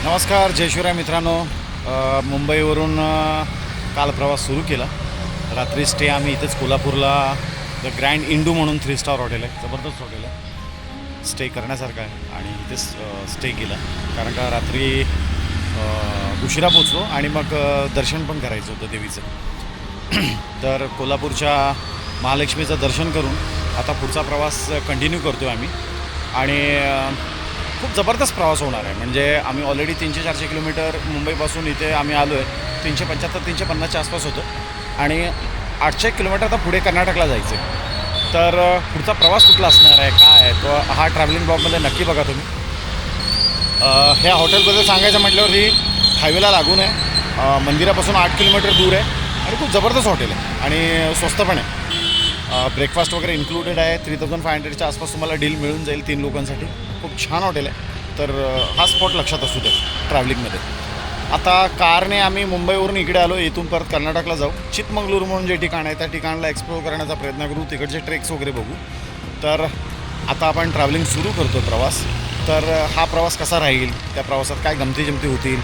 नमस्कार, जय शिवराय मित्रांनो. मुंबईवरून काल प्रवास सुरू केला. रात्री स्टे आम्ही इथेच कोल्हापूरला द ग्रँड इंडू म्हणून 3 स्टार हॉटेल आहे, जबरदस्त हॉटेल आहे, स्टे करण्यासारखं आहे. आणि इथेच स्टे केला कारण का रात्री उशिरा पोचलो आणि मग दर्शन पण करायचं होतं देवीचं. तर कोल्हापूरच्या महालक्ष्मीचं दर्शन करून आता पुढचा प्रवास कंटिन्यू करतो आहे आम्ही. आणि खूप जबरदस्त प्रवास होणार आहे. म्हणजे आम्ही ऑलरेडी 300-400 किलोमीटर मुंबईपासून इथे आम्ही आलो आहे. 375-350च्या आसपास होतं आणि 800 किलोमीटर आता पुढे कर्नाटकला जायचं आहे. तर पुढचा प्रवास कुठला असणार आहे, काय आहे, तो हा ट्रॅव्हलिंग ब्लॉगमध्ये नक्की बघा तुम्ही. ह्या हॉटेलबद्दल सांगायचं म्हटल्यावरती हायवेला लागून आहे, मंदिरापासून 8 किलोमीटर दूर आहे आणि खूप जबरदस्त हॉटेल आहे आणि स्वस्त पण आहे. ब्रेकफास्ट वगैरे इन्क्लुडेड आहे. 3500च्या आसपास तुम्हाला डील मिळून जाईल 3 लोकांसाठी. खूप छान हॉटेल आहे. तर हा स्पॉट लक्षात असू द्या ट्रॅव्हलिंगमध्ये. आता कारने आम्ही मुंबईवरून इकडे आलो. इथून परत कर्नाटकला जाऊ. चिकमंगळूर म्हणून जे ठिकाण आहे त्या ठिकाणाला एक्सप्लोर करण्याचा प्रयत्न करू, तिकडचे ट्रेक्स वगैरे बघू. तर आता आपण ट्रॅव्हलिंग सुरू करतो प्रवास. तर हा प्रवास कसा राहील, त्या प्रवासात काय गमती होतील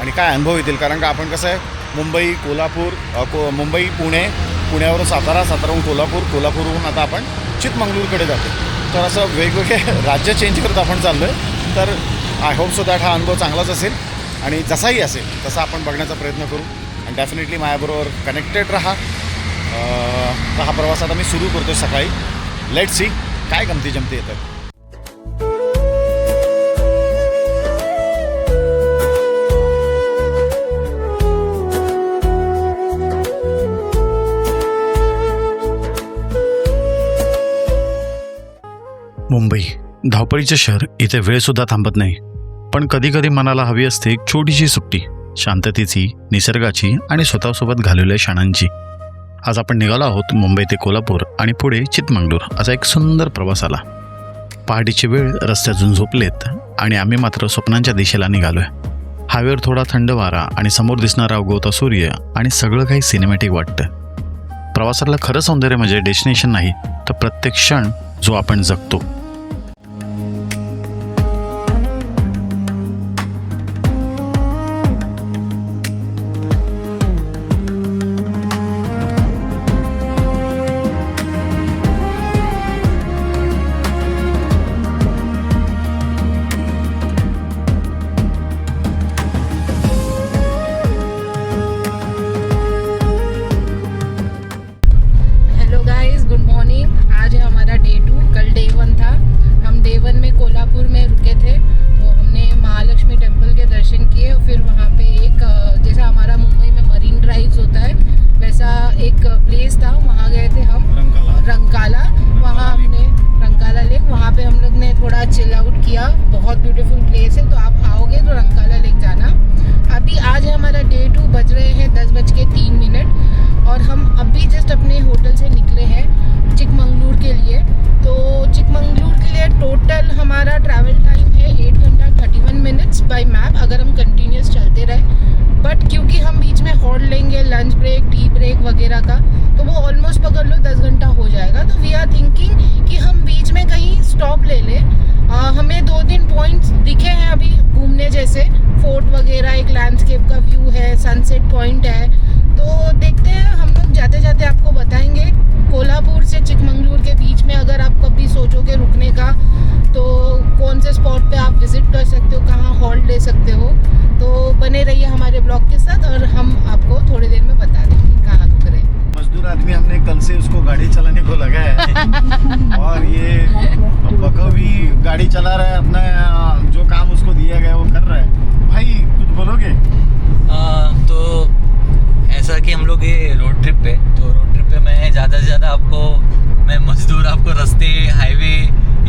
आणि काय अनुभव येतील. कारण का आपण कसं आहे, मुंबई कोल्हापूर, मुंबई पुणे, पुण्यावरून सातारा, साताराहून कोल्हापूर, कोल्हापूरहून आता आपण चिकमंगळूरकडे जातो. तर असं वेगवेगळे राज्य चेंज करत आपण चाललो आहे. तर आय होप सो दॅट हा अनुभव चांगलाच असेल आणि जसाही असेल तसा आपण बघण्याचा प्रयत्न करू. आणि डेफिनेटली माझ्याबरोबर कनेक्टेड राहा. तर हा प्रवास आता मी सुरू करतो सकाळी. लेट्स सी काय गमती येतात. मुंबई धावपळीचे शहर. इथे वेळसुद्धा थांबत नाही. पण कधी मनाला हवी असते एक छोटीशी सुट्टी, शांततेची, निसर्गाची आणि स्वतःसोबत घालवलेल्या क्षणांची. आज आपण निघालो आहोत मुंबई ते कोल्हापूर आणि पुढे चिकमंगळूर असा एक सुंदर प्रवास आला. पहाटेची वेळ, रस्त्यातून झोपलेत आणि आम्ही मात्र स्वप्नांच्या दिशेला निघालोय. हायवेवर थोडा थंड वारा आणि समोर दिसणारा उगवता सूर्य आणि सगळं काही सिनेमॅटिक वाटतं. प्रवासातलं खरं सौंदर्य म्हणजे डेस्टिनेशन नाही, तर प्रत्येक क्षण जो आपण जगतो. कोल्हापुर में रुके थे तो हमने महालक्ष्मी टेम्पल के दर्शन किए. फिर वहाँ पे एक जैसा हमारा मुंबई में मरीन ड्राइव्स होता है वैसा एक प्लेस था, वहाँ गए थे हम. रंकाला. वहाँ हमने रंकाला लेक, वहाँ पे हम लोग ने थोड़ा चिल आउट किया. बहुत ब्यूटीफुल प्लेस है, तो आप आओगे तो रंकाला लेक जाना. अभी आज है हमारा डे 2, बज रहे हैं 10:03 और हम अभी जस्ट अपने होटल से निकले हैं चिकमंगलूर के लिए. तो चिकमंगलूर के लिए टोटल हमारा ट्रैवल टाइम है 8 घंटा 31 मिनट्स बाय मैप, अगर हम कंटिन्यूस चलते रहे. बट क्योंकि हम बीच में हॉल्ट लेंगे, लंच ब्रेक, टी ब्रेक वगैरह का, तो वो ऑलमोस्ट पकड़ लो 10 घंटा हो जाएगा. तो वी आर थिंकिंग कि हम बीच में कहीं स्टॉप ले लें. हमें 2-3 पॉइंट्स दिखे हैं अभी घूमने जैसे, फोर्ट वगैरह, एक लैंडस्केप का व्यू है, सनसेट पॉइंट है. तो देखते हैं, हम लोग जाते जाते आपको बताएंगे. कोल्हापुर से चिकमंगलूर के बीच में अगर आप कभी सोचोगे रुकने का तो कौन से स्पॉट पे आप विजिट कर सकते हो, कहाँ हॉल्ट ले सकते हो. तो बने रहिए हमारे ब्लॉग के साथ और हम आपको थोड़ी देर में बता देंगे कहाँ रुक रहे हैं. मजदूर आदमी हमने कल से उसको गाड़ी चलाने को लगाया है और ये बखूबी गाड़ी चला रहा है. अपना जो काम उसको दिया गया वो कर रहा है. भाई कुछ बोलोगे? तो ऐसा कि हम लोग ये रोड ट्रिप पे, तो रोड ट्रिप पे मैं ज़्यादा से ज़्यादा मैं मजदूर आपको रास्ते, हाईवे,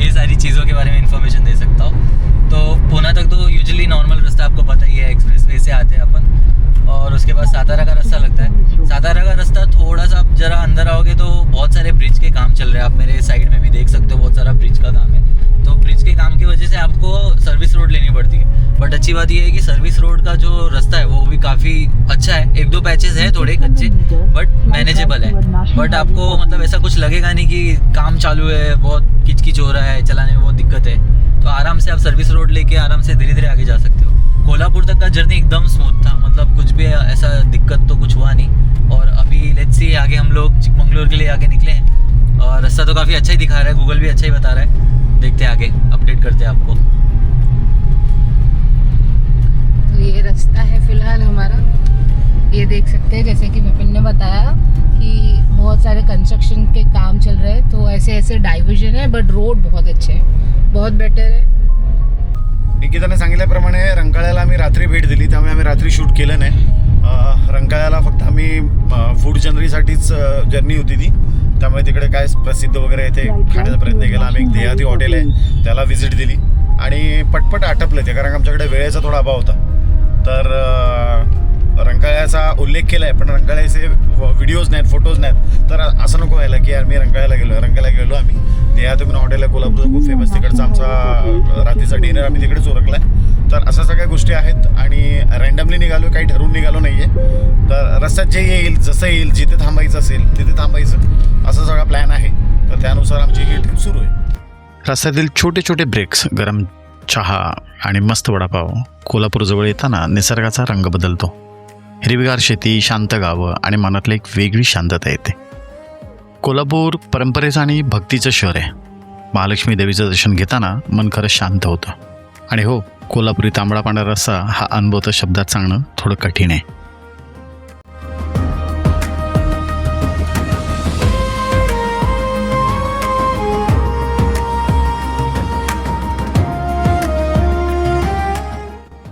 ये सारी चीज़ों के बारे में इन्फॉर्मेशन दे सकता हूँ. तो पुणे तक तो यूजुअली नॉर्मल रास्ता आपको पता ही है, एक्सप्रेस वे से आते हैं अपन. और उसके बाद सातारा का रास्ता लगता है. सातारा का रास्ता थोड़ा सा आप जरा अंदर आओगे तो बहुत सारे ब्रिज के काम चल रहे हैं. आप मेरे साइड में भी देख सकते हो, बहुत सारा ब्रिज का काम है. तो ब्रिज के काम की वजह से आपको सर्विस रोड लेनी पड़ती है. बट अच्छी बात यह है कि सर्विस रोड का जो रास्ता है वो भी काफ़ी अच्छा है. 1-2 पैचेस है थोड़े कच्चे, बट मैनेजेबल है. बट आपको मतलब ऐसा कुछ लगेगा नहीं कि काम चालू है, बहुत किचकिच हो रहा है, चलाने में बहुत दिक्कत है. तो आराम से आप सर्विस रोड लेके आराम से धीरे धीरे आगे जा सकते हो. कोल्हापुर जर्नी एकदम स्मूथ था, मतलब कुछ भी ऐसा दिक्कत तो कुछ हुआ नहीं। और अभी लेट्स सी आगे हम लोग चिकमंगलूर के लिए आगे निकले हैं और रास्ता तो काफ़ी अच्छा ही दिखा रहा है, गूगल भी अच्छा ही बता रहा है। देखते हैं आगे, अपडेट करते हैं आपको। तो ये रास्ता है फिलहाल हमारा, ये देख सकते हैं जैसे कि विपिन ने बताया कि बहुत सारे कंस्ट्रक्शन के काम चल रहे हैं, तो ऐसे ऐसे डायवर्जन है, बट रोड बहुत अच्छे हैं, बहुत बेटर है। निकिताने सांगितल्याप्रमाणे रंकाळ्याला आम्ही रात्री भेट दिली, त्यामुळे आम्ही रात्री शूट केलं नाही. रंकाळ्याला फक्त आम्ही फूड जनरीसाठीच जर्नी होती ती, त्यामुळे तिकडे काय प्रसिद्ध वगैरे इथे खाण्याचा प्रयत्न केला. आम्ही एक देहाती हॉटेल आहे त्याला व्हिजिट दिली आणि पटपट आटपले ते, कारण आमच्याकडे वेळेचा थोडा अभाव होता. तर रंकाळ्याचा उल्लेख केला आहे, पण रंकाळ्याचे व्हिडिओज नाहीत, फोटोज नाहीत. तर असं नको व्हायला की यार मी रंकाळ्याला गेलो आम्ही. देहाती म्हणून हॉटेल आहे कोल्हापूरचं, खूप फेमस. तिकडचा आमचा रात्रीचा डिनर आम्ही तिकडेच उरकला आहे. तर अशा सगळ्या गोष्टी आहेत आणि रँडमली निघालो, काही ठरवून निघालो नाही आहे. तर रस्त्यात जे येईल, जसं येईल, जिथे थांबायचं असेल तिथे थांबायचं, असा सगळा प्लॅन आहे. तर त्यानुसार आमची ही ट्रिप सुरू आहे. रस्त्यातील छोटे छोटे ब्रेक्स, गरम चहा आणि मस्त वडापाव. कोल्हापूरजवळ येताना निसर्गाचा रंग बदलतो. हिरवीगार शेती, शांत गावं आणि मनातली एक वेगळी शांतता येते. कोल्हापूर परंपरेचं आणि भक्तीचं शहर आहे. महालक्ष्मी देवीचं दर्शन घेताना मन खरंच शांत होतं. आणि हो, कोल्हापुरी तांबडा पांढरा रस्सा हा अनुभव तर शब्दात सांगणं थोडं कठीण आहे.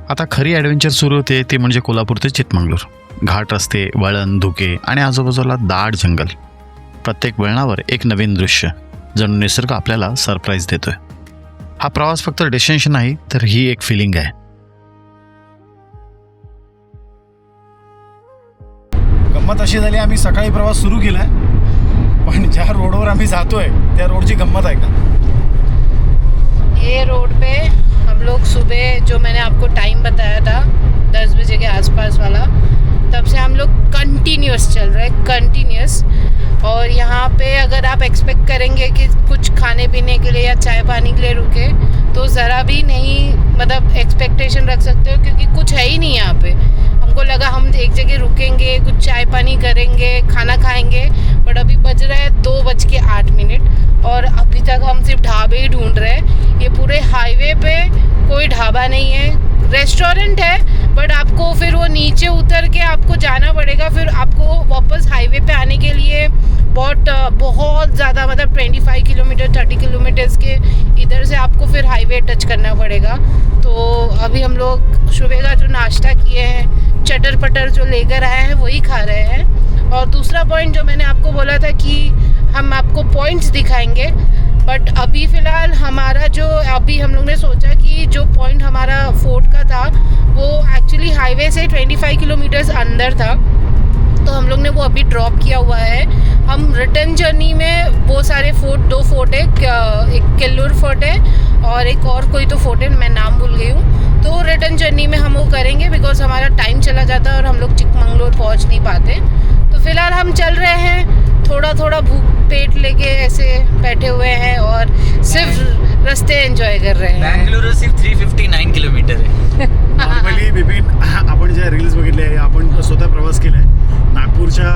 आता खरी ॲडव्हेंचर सुरू होते ते म्हणजे कोल्हापूर ते चिकमंगळूर. घाट रस्ते, वळण, धुके आणि आजूबाजूला दाट जंगल. प्रत्येक वळणावर एक नवीन दृश्य, जणू निसर्ग आपल्याला सरप्राईज देतोय. हा प्रवास फक्त डेस्टिनेशन नाही, तर ही एक फिलिंग आहे. गंमत अशी झाली, आम्ही सकाळी प्रवास सुरू केलाय, पण ज्या रोडवर आम्ही जातोय त्या रोडची गंमत आहे का. ये रोड पे हम लोग सुबह, जो मैंने आपको टाइम बताया था 10 बजे के आसपास वाला, तब से हम लोग कंटिन्यूस चल रहे हैं, कंटिन्यूस. और यहाँ पे अगर आप एक्सपेक्ट करेंगे कि कुछ खाने पीने के लिए या चाय पानी के लिए रुके, तो ज़रा भी नहीं, मतलब एक्सपेक्टेशन रख सकते हो, क्योंकि कुछ है ही नहीं यहाँ पे. हमको लगा हम एक जगह रुकेंगे, कुछ चाय पानी करेंगे, खाना खाएंगे, बट अभी बज रहा है 2:08 और अभी तक हम सिर्फ ढाबे ही ढूंढ रहे हैं. ये पूरे हाईवे पे कोई ढाबा नहीं है, रेस्टोरेंट है, बट आपको फिर वो नीचे उतर के आपको जाना पड़ेगा. फिर आपको वापस हाईवे पे आने के लिए बहुत ज़्यादा, मतलब 25 किलोमीटर 30 किलोमीटर्स के इधर से आपको फिर हाईवे टच करना पड़ेगा. तो अभी हम लोग सुबह का जो नाश्ता किए हैं, चटर पटर जो लेकर आए हैं वही खा रहे हैं. और दूसरा पॉइंट जो मैंने आपको बोला था कि हम आपको पॉइंट्स दिखाएंगे, बट अभी फ़िलहाल हमारा जो, अभी हम लोग ने सोचा कि जो पॉइंट हमारा फोर्ट का था वो एक्चुअली हाईवे से 25 किलोमीटर्स अंदर था, तो हम लोग ने वो अभी ड्रॉप किया हुआ है. हम रिटर्न जर्नी में वो सारे फोर्ट, 2 फोर्ट है, एक किल्लूर फोर्ट है और एक और कोई तो फोर्ट है, मैं नाम भूल गई हूँ. तो रिटर्न जर्नी में हम वो करेंगे, बिकॉज हमारा टाइम चला जाता है और हम लोग चिकमंगलूर पहुँच नहीं पाते. तो फिलहाल हम चल रहे हैं, थोड़ा थोड़ा भूख पेट लेके ऐसे बैठे हुए हैं और सिर्फ रास्ते एंजॉय कर रहे हैं. बेंगलुरु सिर्फ 359 किलोमीटर आहे. नॉर्मली विपिन, आपण ज्या रील्स बघितले, आपण स्वतः प्रवास केलाय नागपूरच्या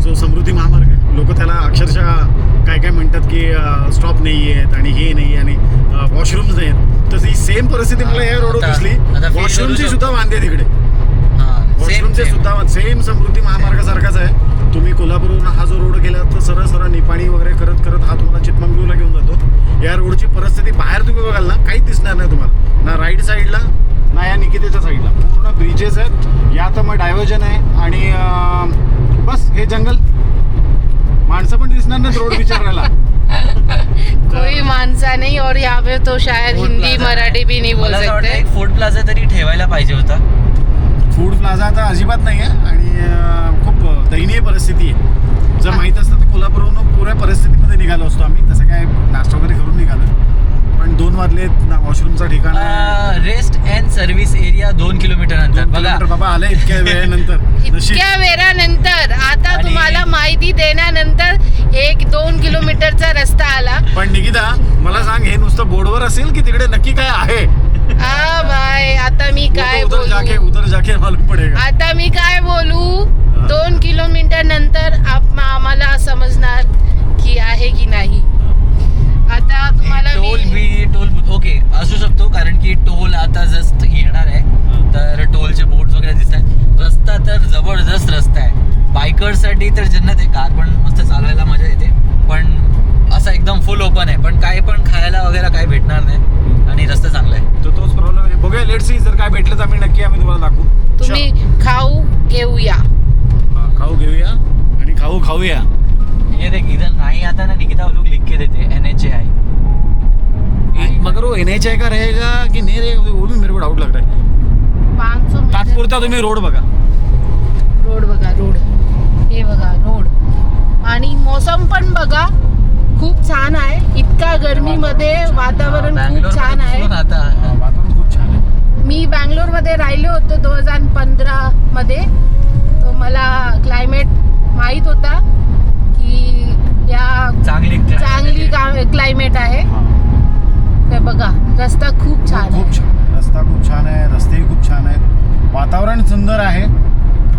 जो समृद्धी महामार्ग आहे, लोक त्याला अक्षरशः काय काय म्हणतात की स्टॉप नाही आहेत आणि हे नाही आणि वॉशरूम्स नाही आहेत. तशी सेम परिस्थिती मला या रोडवर दिसली. वॉशरूमची सुद्धा वांदे तिकडे, वॉशरूमचे सुद्धा सेम समृद्धी महामार्गासारखाच आहे. तुम्ही कोल्हापूरवरून हा जो रोड गेला तर सरळ सरळ निपाणी वगैरे करत करत हा तुम्हाला चिकमंगळूरला घेऊन जातो. या रोडची परिस्थिती बाहेर तुम्ही बघाल ना, काहीच दिसणार नाही तुम्हाला, ना राईट साईडला ना या निकितेच्या साईडला. पूर्ण ब्रिजेस आहेत, या तर मग डायव्हर्जन आहे आणि बस हे जंगल. माणसं पण दिसणार नाही रोड विचारायला. कोई माणसा नहीं, और यहाँ पे तो शायद हिंदी मराठी भी नहीं बोल सकते. एक फूड प्लाझा तरी ठेवायला पाहिजे होता. फूड प्लाझा आता अजिबात नाही आहे आणि खूप दयनीय परिस्थिती आहे. जर माहीत असतं तर कोल्हापूरवरून पुऱ्या परिस्थितीमध्ये निघालो असतो आम्ही. तसं काय नाश्ता वगैरे करून निघालो, पण 2 वाजले ना, वॉशरूमचा ठिकाण rest and service area 2 kilometre नंतर बघा. बाबा आलं इतक्या वेळेनंतर, इतक्या वेळानंतर आता तुम्हाला माहिती देण्यानंतर 1-2 किलोमीटरचा रस्ता आला. पण निकिता मला सांग, हे नुसतं बोर्डवर असेल की तिकडे नक्की काय आहे? भाई आता मी काय उतर जाके मालूम पडेगा. आता मी काय बोलू, 2 किलोमीटर नंतर आम्हाला समजणार की आहे की नाही. आता तुम्हाला टोल भी टोल ओके असू शकतो, कारण की टोल आता जस्ट येणार आहे, तर टोलचे बोर्ड वगैरे दिसत आहेत. रस्ता तर जबरदस्त रस्ता आहे, बायकर्ससाठी तर जन्नत आहे. कार पण मस्त चालवायला मजा येते, पण असा एकदम फुल ओपन आहे, पण काय पण खायला वगैरे काय भेटणार नाही, आणि रस्ता चांगला आहे. तर तोच प्रॉब्लेम आहे. बघूया लेट सी, जर काय भेटलं तर आम्ही नक्की तुम्हाला दाखवू. तुम्ही खाऊ घेऊया. खाऊ घेऊया आणि खाऊया. ये देख इधर नहीं आता ना निकिता, वो लोग लिख के देते हैं NHAI. मगर वो NHAI का रहेगा कि नहीं रहेगा वो भी मेरे को डाउट लग रहा है. 500 मीटर तात्पुरता तुम्ही रोड बघा. रोड बघा, रोड हे बघा रोड, आणि मौसम पण बघा खूप छान आहे. इतका गर्मीमध्ये वातावरण खूप छान आहे. वातावरण खूप छान आहे. मी बँगलोरमध्ये राहिले होते 2015 मध्ये, तो मला क्लायमेट माहीत होता की या चांगली क्लायमेट आहे. ते बघा रस्ता खूप छान आहे. खूप छान आहे. रस्ता खूप छान आहे, रस्तेही खूप छान आहेत, वातावरण सुंदर आहे.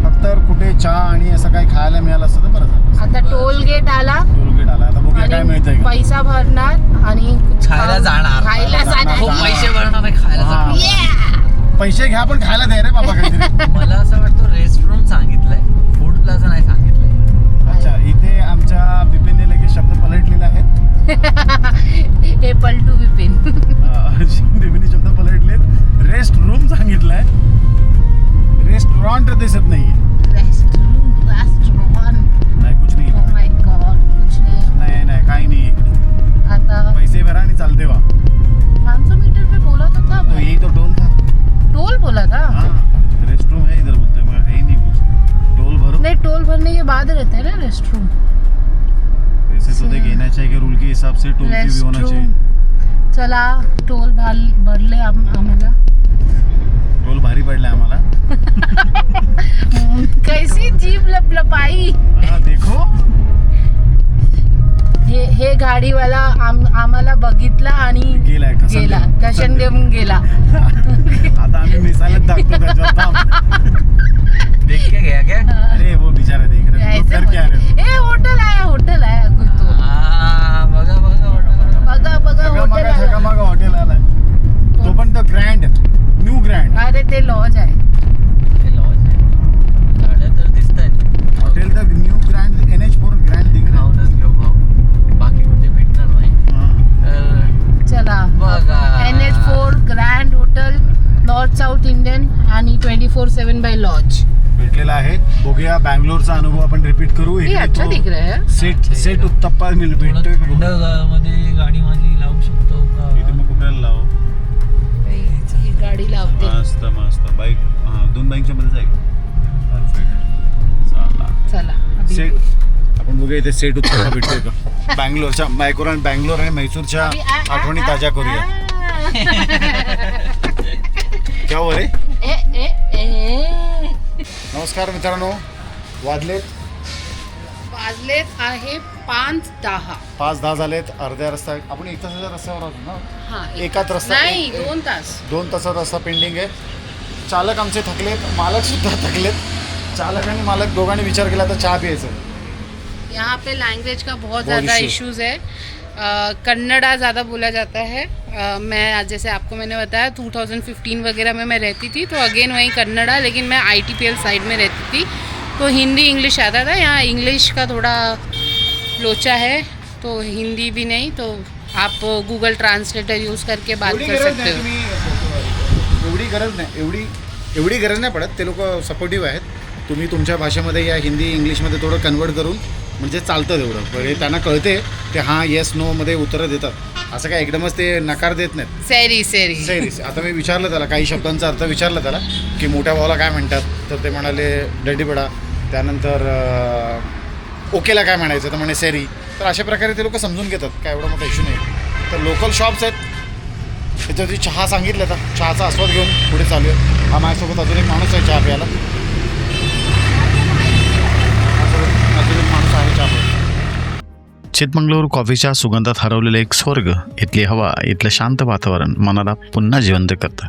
फक्त कुठे चहा आणि असं काही खायला मिळालं असतं तर बरं झालं. आता टोल गेट आला, आता बघूया काय मिळतंय का. पैसा भरणार आणि खायला जाणार. खूप पैसे भरणार आहे, खायला जाणार. पैसे घ्या पण खायला द्या रे बाबा काहीतरी. मला असं वाटतं रेस्टरूम सांगितलंय, फूड प्लाझा नाही सांगितलंय. अच्छा, इथे आमच्या बिपिनने लगेच शब्द पलटलेले आहेत. हे पलटू बिपिन. बिपिनने शब्द पलटलेत. रेस्ट रूम सांगितलंय, रेस्टोरंट दिसत नाहीये. नाही कुछ नाही. Oh my God, कुछ नहीं. नाही काही नाही इकडे. आता पैसे भरा आणि चालते वा. 500 मीटर पे बोला तो था, तो यही तो टोल था. टोल बोला था. हाँ, रेस्ट रूम है इधर बोलते हैं, मगर है ही नहीं कुछ. टोल भरो. नहीं, टोल भरने के बाद रहते हैं ना रेस्ट रूम. पैसे तो देख येना चाहिए कि रूल के हिसाब से टोल की भी होना चाहिए. चला टोल भरले आम्हाला. टोल भारी पडलाय आम्हाला. कैसी जीभ लपलपाई. हाँ, देखो हे गाडीवाला आम्हाला बघितला आणि गेला कशन देऊन गेला. आता आम्ही मिसालच दाखतो त्याच्यात. देख के गया क्या? अरे वो बेचारा देख रहे ऐसे कर क्या रहे. ए होटल आया कुछ तो. बघा बघा होटल आला. जगामागा हॉटेल आलाय. तो पण तो ग्रँड, न्यू ग्रँड. अरे ते लॉज आहे. ते लॉज आहे, गाड्या तर दिसत आहेत. हॉटेल तर न्यू ग्रँड NH4 ग्रँड दिख रहा खाऊनच घेऊ भाऊ, बाकी कुठे भेटणार नाही. है. चला बघा. NH4 grand hotel, north south Indian आणि 24/7 बाय लॉज भेटलेला आहे. बघूया बँगलोरचा अनुभव आपण रिपीट करू. ये अच्छा दिख रहा है. सेट उत्तप्पा भेटतोय का थंड बघू. मध्ये गाडी माझी लावू शकतो इथे का? मग कुठे लाव. ही गाडी लावते. मस्त बाईक. हा, 2 बाईकच्या मध्ये जाईल. परफेक्ट. चला सेट आपण बघूया इथे सेट उत्तप्पा भेटतोय का. बँगलोरच्या मायक्रोन बँगलोर आणि मैसूरच्या आठवणी ताज्या करूया. क्या हो रे. नमस्कार मित्रांनो, वाजलेत आहे 5:10. 5:10 झालेत. अर्ध्या रस्ता आपण 1 तासाच्या रस्त्यावर आहोत ना. हा, एकाच रस्ता नाही 2 तास. 2 तासाचा रस्ता पेंडिंग आहे. चालक आमचे थकलेत, मालक सुद्धा थकलेत. चालक आणि मालक दोघांनी विचार केला तर चहा प्यायचं. यहाँ पे लैंग्वेज का बहुत ज़्यादा इश्यूज़ है. कन्नड़ा ज़्यादा बोला जाता है. मैं जैसे आपको मैंने बताया 2015 वगैरह में मैं रहती थी, तो अगेन वहीं कन्नड़ा, लेकिन मैं ITPL साइड में रहती थी, तो हिंदी इंग्लिश आता था. यहाँ इंग्लिश का थोड़ा लोचा है, तो हिंदी भी नहीं, तो आप गूगल ट्रांसलेटर यूज़ करके बात कर सकते हो. एवढी गरज नाही पडत. ते लोक सपोर्टिव्ह आहेत. तुम्ही तुमच्या भाषेमध्ये या हिंदी इंग्लिशमध्ये थोडं कन्वर्ट करून म्हणजे चालतं तेवढं. म्हणजे त्यांना कळते ते हां येस नो मध्ये उत्तरं देतात. असं काय एकदमच ते नकार देत नाहीत. सैरी आता मी विचारलं त्याला, काही शब्दांचा अर्थ विचारला त्याला की मोठ्या भावाला काय म्हणतात, तर ते म्हणाले डडीबडा. त्यानंतर ओकेला काय म्हणायचं तर म्हणे सॅरी. तर अशा प्रकारे ते लोक समजून घेतात. काय एवढा मोठा इश्यू नाही. तर लोकल शॉप्स आहेत, त्याच्यावरती चहा सांगितलं तर चहाचा आस्वाद घेऊन पुढे चालू आहे. हा माझ्यासोबत अजून एक माणूस आहे चहा प्यायला. चितमंगळूर कॉफीच्या सुगंधात हरवलेलं एक स्वर्ग. इथली हवा, इथलं शांत वातावरण मनाला पुन्हा जिवंत करतं.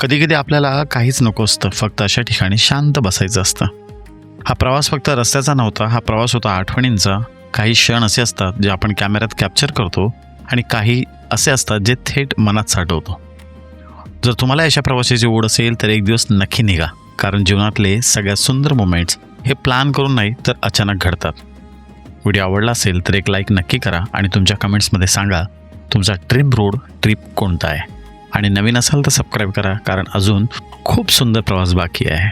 कधी कधी आपल्याला काहीच नको असतं, फक्त अशा ठिकाणी शांत बसायचं असतं. हा प्रवास फक्त रस्त्याचा नव्हता, हा प्रवास होता आठवणींचा. काही क्षण असे असतात जे आपण कॅमेऱ्यात कॅप्चर करतो आणि काही असे असतात जे थेट मनात साठवतो. जर तुम्हाला अशा प्रवासाची ओढ असेल तर एक दिवस नक्की निघा, कारण जीवनातले सगळ्यात सुंदर मोमेंट्स हे प्लॅन करून नाही तर अचानक घडतात. व्हिडिओ आवडला असेल तर एक लाईक नक्की करा आणि तुमच्या कमेंट्समध्ये सांगा तुमचा ड्रीम रोड ट्रिप कोणता आहे. आणि नवीन असाल तर सबस्क्राईब करा, कारण अजून खूप सुंदर प्रवास बाकी आहे.